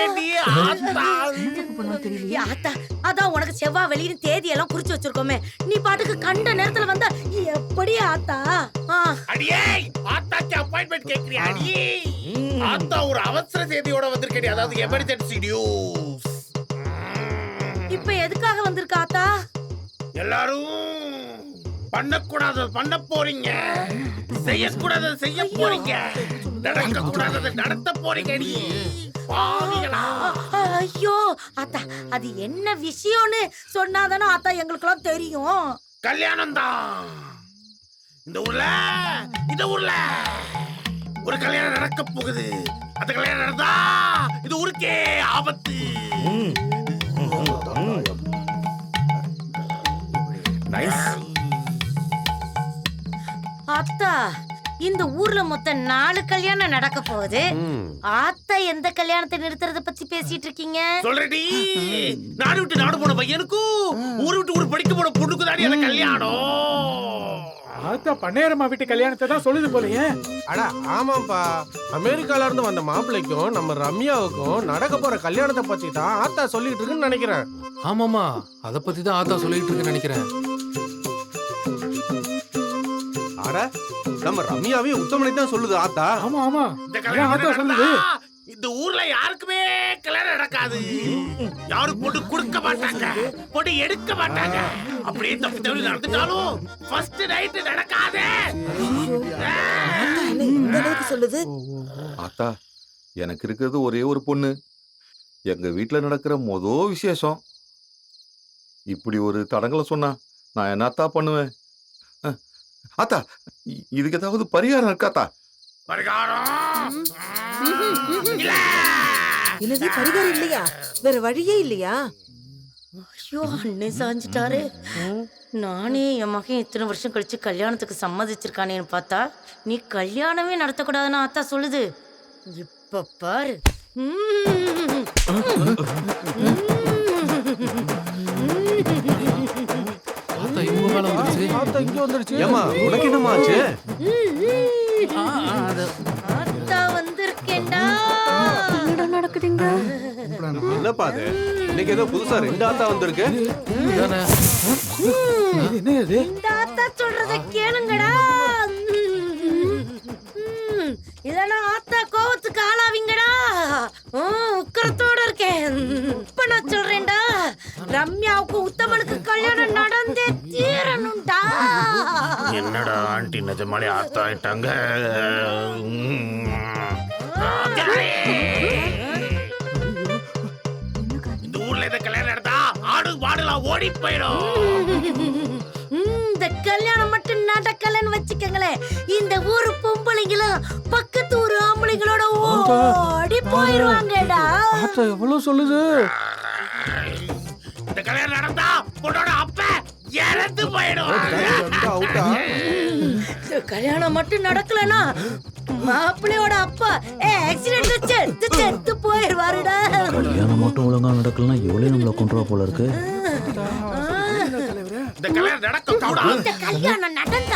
இருக்கேன்டி ஆத்தா. ஆத்தா அதான் உனக்கு செவ்வாய் வெளியின்னு தேதி எல்லாம் குறிச்சு வச்சிருக்கோமே, நீ பாட்டுக்கு கண்ட நேரத்துல வந்தா எப்படி ஆத்தா? அடியே ஆத்தாக்கு அப்பாயின்மெண்ட் கேக்குறியா அடி? ஆத்தா ஒரு அவசர செய்தியோட வந்திருக்கேடி, அதாவது எமர்ஜென்சி நியூஸ். இப்ப எதுக்காக வந்திருக்க ஆத்தா? எல்லாரும் பண்ணக்கூடாதது பண்ண போறீங்க, செய்யக்கூடாதது செய்ய போறீங்க, நடக்க கூடாதது நடத்த போறீங்க அடி பாவிகளா. ஐயோ ஆத்தா, அது என்ன விஷயம்னு சொன்னாதானே ஆத்தா எங்களுக்கெல்லாம் தெரியும். கல்யாணம் தான். இந்த ஊர்ல ஒரு கல்யாணம் நடக்க போகுது. அந்த கல்யாணம் நடந்தா இது ஊருக்கே ஆபத்து. ஆத்தா, இந்த ஊர்ல மொத்தம் 4 கல்யாணம் நடக்க போகுது. ஆத்தா எந்த கல்யாணத்தை நிறுத்துறத பத்தி பேசிட்டு இருக்கீங்க? சொல்றடி, நாடு விட்டு நாடு போன பையனுக்கும் ஊரு விட்டு ஊர் படிக்க போன பொண்ணுக்கு தாடி அந்த கல்யாணம். ஆத்தா பண்ணையரம்மா வீட்டு கல்யாணத்தை தான் சொல்லுது போலயே. அடா ஆமாப்பா, அமெரிக்கால இருந்து வந்த மாப்பிள்ளைக்கும் நம்ம ரம்யாவுக்கும் நடக்க போற கல்யாணத்தை பத்தி தான் ஆத்தா சொல்லிட்டு இருக்குன்னு நினைக்கிறேன். ஆமாமா, அத பத்தி தான் ஆத்தா சொல்லிட்டு இருக்குன்னு நினைக்கிறேன். அட நம்ம ரம்யாவே உத்தமனை தான் சொல்லுது ஆத்தா. ஆமா ஆமா, இந்த ஆத்தா கல்யாணம் சொல்லுது. இந்த ஊர்ல யாருக்குமே கல்யாணம் நடக்காது. யாரும் பொண்ணு கொடுக்க மாட்டாங்க, பொண்ணு எடுக்க மாட்டாங்க. அப்படியே தப்பு தவறி நடந்துட்டாலும் ஃபர்ஸ்ட் நைட் நடக்காதே. இந்த அளவுக்கு சொல்லுது. ஆத்தா, எனக்கு இருக்கிறது ஒரே ஒரு பொண்ணு. எங்க வீட்டுல நடக்கிற விசேஷம். இப்படி ஒரு தடங்களை சொன்னா நான் என்னத்தா பண்ணுவேன்? ஆத்தா, இதுக்கு ஏதாவது பரிகாரம் இருக்காத்தா? பரிகாரம் இல்ல. என்னது பரிகாரம் இல்லையா? வேற வழியே இல்லையா? ஐயோ, அண்ணன் சாஞ்சிட்டாரு. நானே என் மகன் இத்தனை வருஷம் கழிச்சு கல்யாணத்துக்கு சம்மதிச்சிருக்கானேன்னு பார்த்தா நீ கல்யாணமே நடத்தக்கூடாதுன்னு ஆத்தா சொல்லுது. இப்ப பாரு. ஆத்தா இவங்க மேல வந்துருச்சு. ஆத்தா இங்க வந்துருச்சு. ஏமா உனக்கு என்னமா ஆச்சு? ஆத்தா வந்திருக்கேன்டா. என்னடா நடக்குதுங்க? என்னப்பா அது? இன்னைக்கு ஏதோ புதுசா 2 ஆத்தா வந்திருக்கு. இதானே? என்ன இது? இந்த ஆத்தா சொல்றத கேளுங்கடா. இல்லனா ஆத்தா கோவத்துக்கு ஆளாவீங்கடா. உக்கரத்தோட இருக்கேன். இப்ப நான் சொல்றேன்டா, ரம்யாவுக்கு உத்தமனுக்கு கல்யாணம் நடந்தே தீரணும்டா. என்னடா ஆண்டி நிஜமாலே ஆத்தா ஆயிட்டாங்க. இந்த ஊர்ல இந்த கல்யாணம் நடந்தா ஆடு மாடுலாம் ஓடி போயிடும். இந்த கல்யாணம் மட்டும் நடக்கலன்னு வச்சுக்கங்களேன், இந்த ஊரு பொம்பளைங்களும் பக்கத்து ஊரு ஆம்பளைங்களோட ஓடி போயிருவாங்கடா. ஆத்தா எவ்வளவு சொல்லுது? இந்த கல்யாணம் நடந்தா பொண்ணோட அப்ப இறந்து போயிடும். இந்த கல்யாணம் மட்டும் நடக்கலனா மாப்பிள்ளையோட அப்பா ஆக்சிடென்ட்ல செத்து போயிருவாருடா. கல்யாணம் மட்டும் ஒழுங்கா நடக்கலன்னா இவளே நம்மள கொண்டுவா போல இருக்கு. இந்த கல்யாணம் நடக்க கூடாது. இந்த கல்யாணம் நடந்து